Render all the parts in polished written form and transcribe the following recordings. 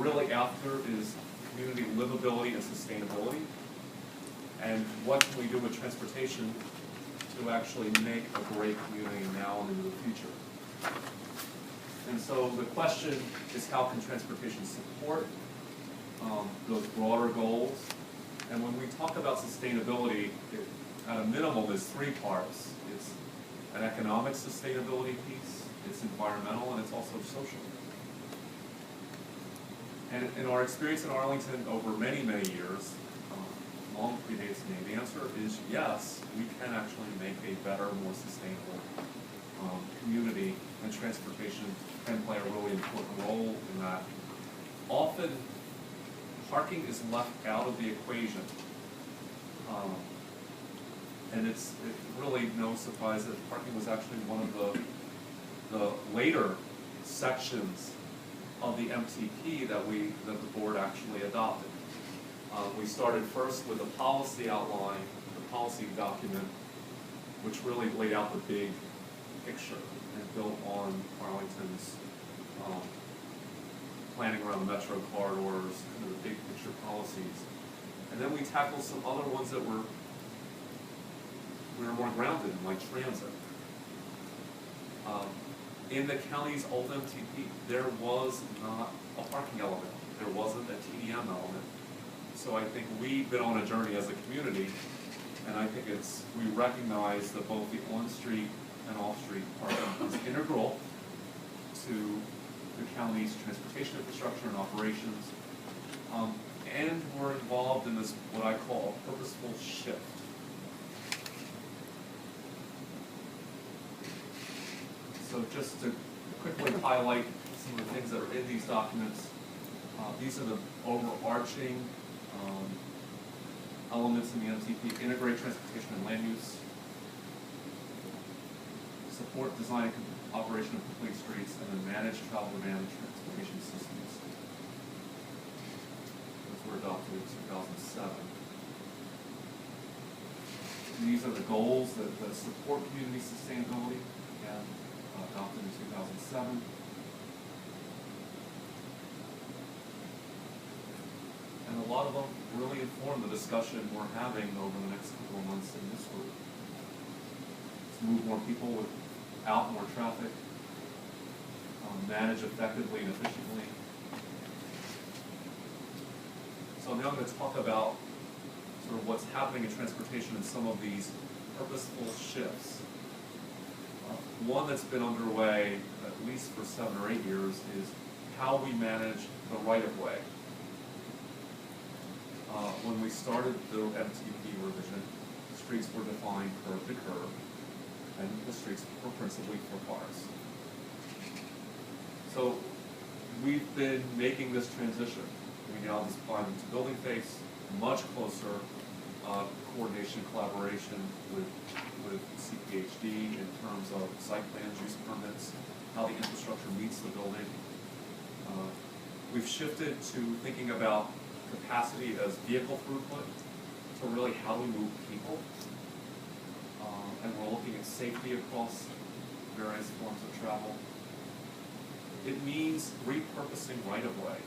really after is community livability and sustainability. And what can we do with transportation to actually make a great community now and into the future? And so the question is, how can transportation support those broader goals? And when we talk about sustainability, at a minimum, there's three parts. It's an economic sustainability piece, it's environmental, and it's also social. And in our experience in Arlington over many, many years, long predates me, the answer is yes, we can actually make a better, more sustainable community, and transportation can play a really important role in that. Often, parking is left out of the equation. And it's really no surprise that parking was actually one of the later sections of the MTP that the board actually adopted. We started first with a policy outline, the policy document, which really laid out the big picture and built on Arlington's planning around the metro corridors, kind of the big picture policies. And then we tackled some other ones that we were more grounded in, like transit. In the county's old MTP, there was not a parking element. There wasn't a TDM element. So I think we've been on a journey as a community, and I think we recognize that both the on-street and off-street parking is integral to the county's transportation infrastructure and operations. And we're involved in this, what I call a purposeful shift. So just to quickly highlight some of the things that are in these documents, these are the overarching elements in the MTP: integrate transportation and land use, support design and operation of complete streets, and then manage travel demand and transportation systems. Those were adopted in 2007. These are the goals that support community sustainability, again, adopted in 2007. And a lot of them really inform the discussion we're having over the next couple of months in this group. To move more people without more traffic, manage effectively and efficiently. So now I'm going to talk about sort of what's happening in transportation and some of these purposeful shifts. One that's been underway at least for 7 or 8 years is how we manage the right-of-way. When we started the MTP revision, streets were defined curb to curb, and the streets were principally for cars. So we've been making this transition. We now define them to building face, much closer coordination, collaboration with CPHD in terms of site plans, use permits, how the infrastructure meets the building. We've shifted to thinking about capacity as vehicle throughput, so really how do we move people? And we're looking at safety across various forms of travel. It means repurposing right-of-way,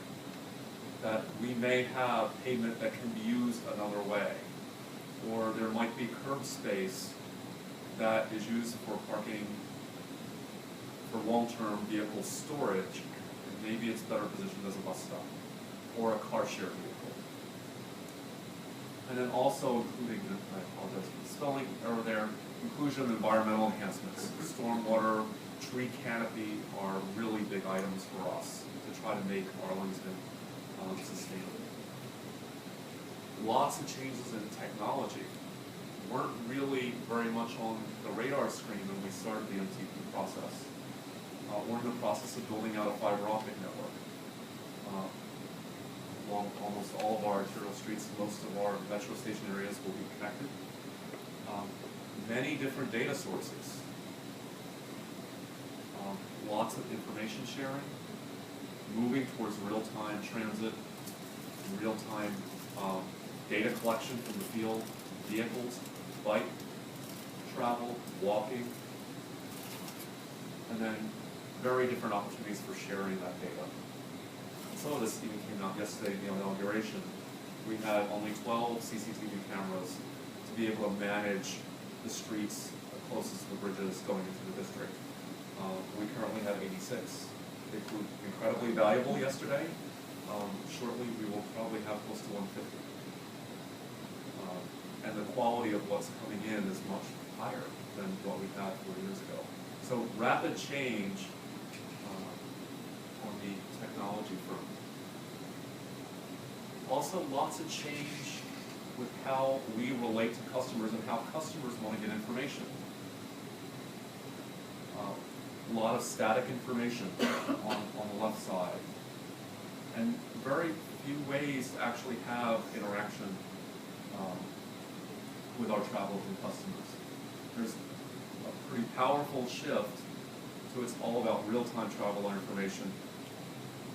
that we may have pavement that can be used another way, or there might be curb space that is used for parking for long-term vehicle storage, and maybe it's better positioned as a bus stop or a car share vehicle. And then also including, I apologize for the spelling error there, inclusion of environmental enhancements. Stormwater, tree canopy are really big items for us to try to make Arlington sustainable. Lots of changes in technology weren't really very much on the radar screen when we started the MTP process. We're in the process of building out a fiber optic network. Along almost all of our arterial streets, most of our metro station areas will be connected. Many different data sources. Lots of information sharing, moving towards real-time transit, real-time data collection from the field, vehicles, bike, travel, walking, and then very different opportunities for sharing that data. some of this even came out yesterday, the inauguration. We had only 12 CCTV cameras to be able to manage the streets closest to the bridges going into the district. We currently have 86. They proved incredibly valuable yesterday. Shortly, we will probably have close to 150. And the quality of what's coming in is much higher than what we had 4 years ago. So rapid change on the technology front. Also, lots of change with how we relate to customers and how customers want to get information. A lot of static information on the left side, and very few ways to actually have interaction with our travelers and customers. There's a pretty powerful shift to it's all about real-time traveler information.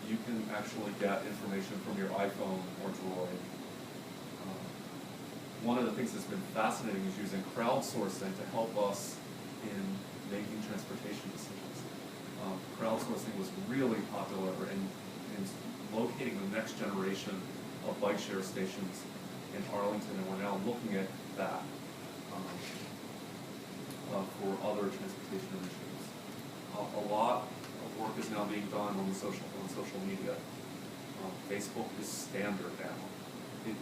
You can actually get information from your iPhone or Droid. One of the things that's been fascinating is using crowdsourcing to help us in making transportation decisions. Crowdsourcing was really popular in locating the next generation of bike share stations in Arlington, and we're now looking at that for other transportation initiatives. A lot of work is now being done on social media. Facebook is standard now.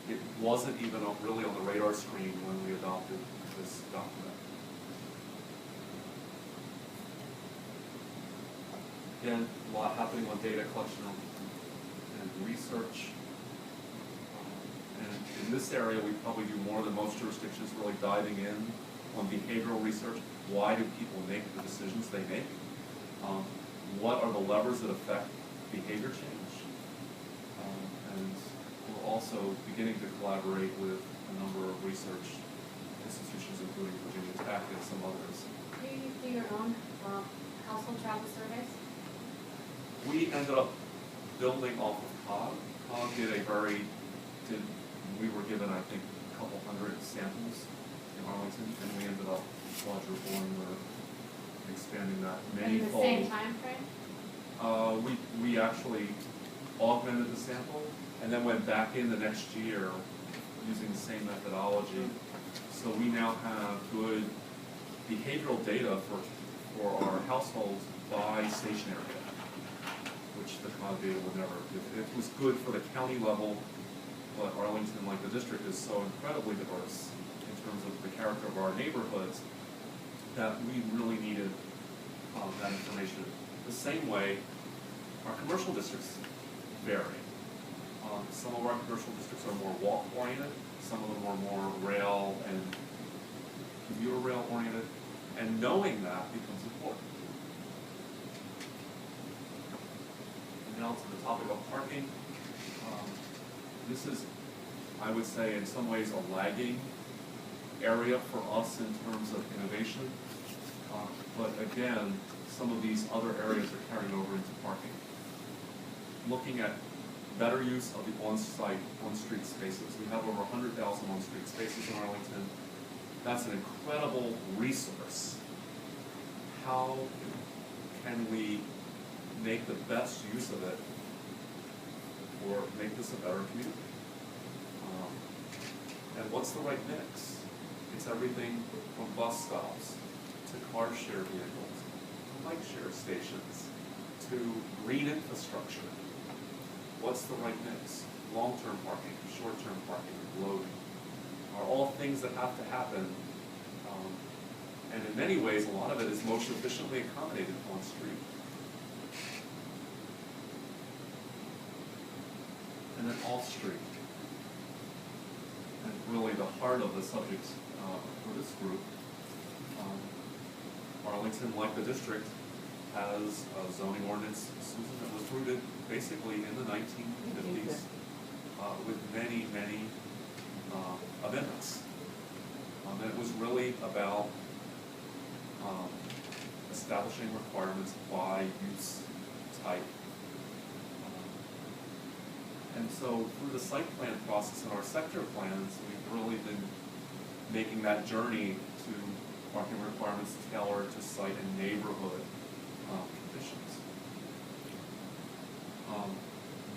It wasn't even really on the radar screen when we adopted this document. Again, a lot happening on data collection and research. And in this area, we probably do more than most jurisdictions, really diving in on behavioral research. Why do people make the decisions they make? What are the levers that affect behavior change? And we're also beginning to collaborate with a number of research institutions, including Virginia Tech and some others. Do you do your own household travel surveys? We ended up building off of COG. COG we were given, I think, a couple hundred samples in Arlington, and we ended up quadrupling or expanding that many fold. In the same time frame? We actually augmented the sample and then went back in the next year using the same methodology. So we now have good behavioral data for our households by station area, which the COG data would never do. It was good for the county level, but Arlington, like the district, is so incredibly diverse in terms of the character of our neighborhoods that we really needed that information. The same way, our commercial districts vary. Some of our commercial districts are more walk-oriented, some of them are more rail and commuter rail oriented, and knowing that becomes important. And now to the topic of parking. This is, I would say, in some ways a lagging area for us in terms of innovation. But again, some of these other areas are carrying over into parking. Looking at better use of the on-site, on-street spaces. We have over 100,000 on-street spaces in Arlington. That's an incredible resource. How can we make the best use of it or make this a better community? And what's the right mix? It's everything from bus stops to car share vehicles, to bike share stations, to green infrastructure. What's the right mix? Long-term parking, short-term parking, loading are all things that have to happen. And in many ways, a lot of it is most efficiently accommodated on street. And then off-street. And really the heart of the subject for this group. Arlington, like the district, has a zoning ordinance, Susan, that was rooted basically in the 1950s with many, many amendments. And it was really about establishing requirements by use type. And so through the site plan process and our sector plans, we've really been making that journey to parking requirements tailored to site and neighborhood conditions.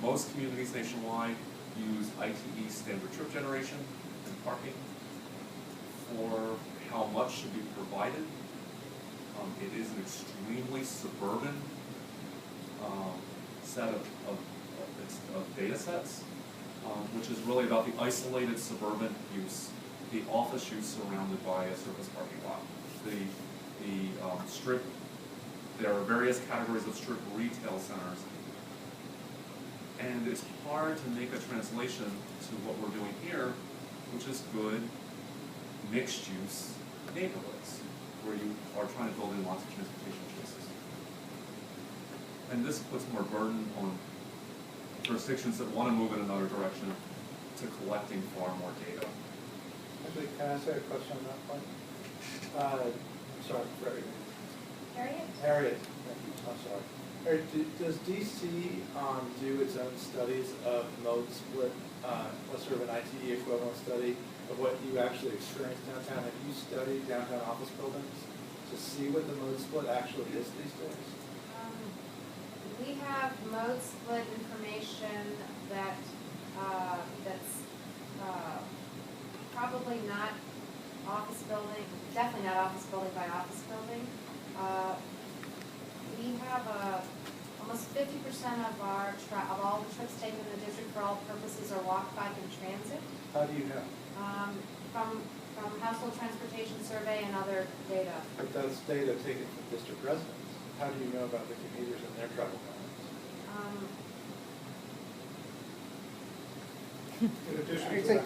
Most communities nationwide use ITE standard trip generation and parking for how much should be provided. It is an extremely suburban set of data sets, which is really about the isolated suburban use, the office use surrounded by a surface parking lot. The strip, there are various categories of strip retail centers, and it's hard to make a translation to what we're doing here, which is good mixed use neighborhoods where you are trying to build in lots of transportation choices. And this puts more burden on jurisdictions that want to move in another direction to collecting far more data. Actually, can I ask a question on that point? Sorry, Freddie. Harriet? Harriet, thank you, I'm sorry. Harriet, does DC do its own studies of mode split, sort of an ITE equivalent study of what you actually experience downtown? Have you studied downtown office buildings to see what the mode split actually is these days? We have mode split information that's probably not office building, definitely not office building by office building. We have almost 50% of all the trips taken in the district for all purposes are walk, bike, and transit. How do you know? From household transportation survey and other data. But that's data taken from district residents. How do you know about the commuters and their travel patterns? In addition to that.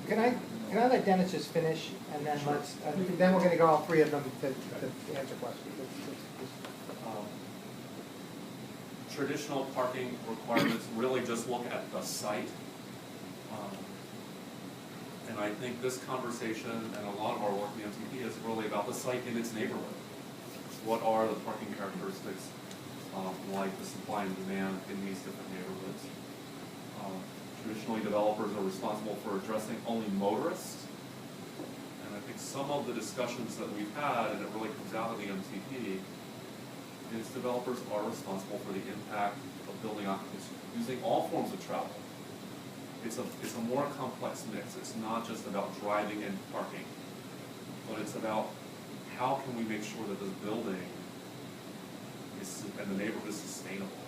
Can I let Dennis just finish, and then Sure. then we're going to go all three of them to answer questions. Traditional parking requirements really just look at the site. And I think this conversation and a lot of our work in the MTP is really about the site in its neighborhood. What are the parking characteristics like the supply and demand in these different neighborhoods? Traditionally, developers are responsible for addressing only motorists. And I think some of the discussions that we've had, and it really comes out of the MTP, is developers are responsible for the impact of building occupancy using all forms of travel. It's a more complex mix. It's not just about driving and parking, but it's about how can we make sure that this building and the neighborhood is sustainable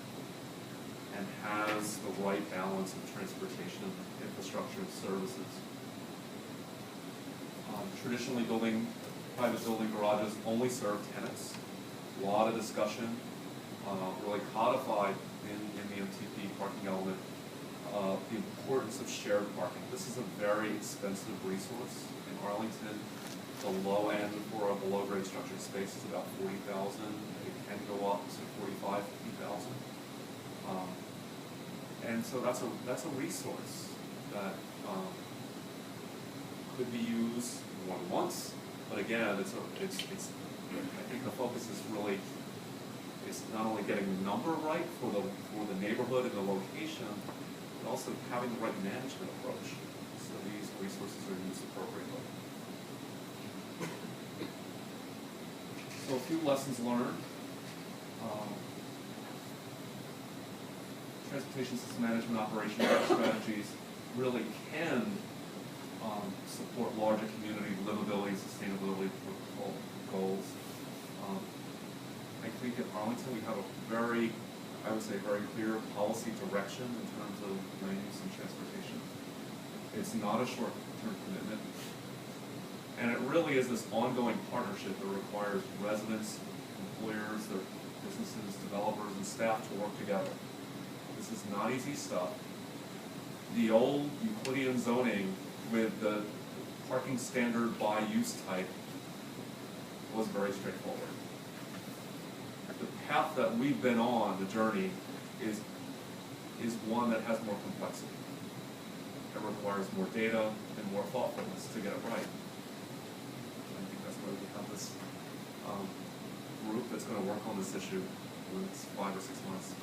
and has the right balance of transportation, infrastructure, and services. Traditionally, private building garages only serve tenants. A lot of discussion, really codified in the MTP parking element, the importance of shared parking. This is a very expensive resource in Arlington. The low end for a below-grade structured space is about $40,000. It can go up to $45,000, $50,000. And so that's a resource that could be used more than once. But again, I think the focus is really not only getting the number right for the neighborhood and the location, but also having the right management approach so these resources are used appropriately. So a few lessons learned. Transportation system management operation strategies really can support larger community livability, sustainability goals. I think in Arlington we have a very clear policy direction in terms of land use and transportation. It's not a short-term commitment. And it really is this ongoing partnership that requires residents, employers, their businesses, developers, and staff to work together. This is not easy stuff. The old Euclidean zoning with the parking standard by use type was very straightforward. The path that we've been on, the journey, is one that has more complexity. It requires more data and more thoughtfulness to get it right. I think that's why we have this group that's going to work on this issue in the next 5 or 6 months.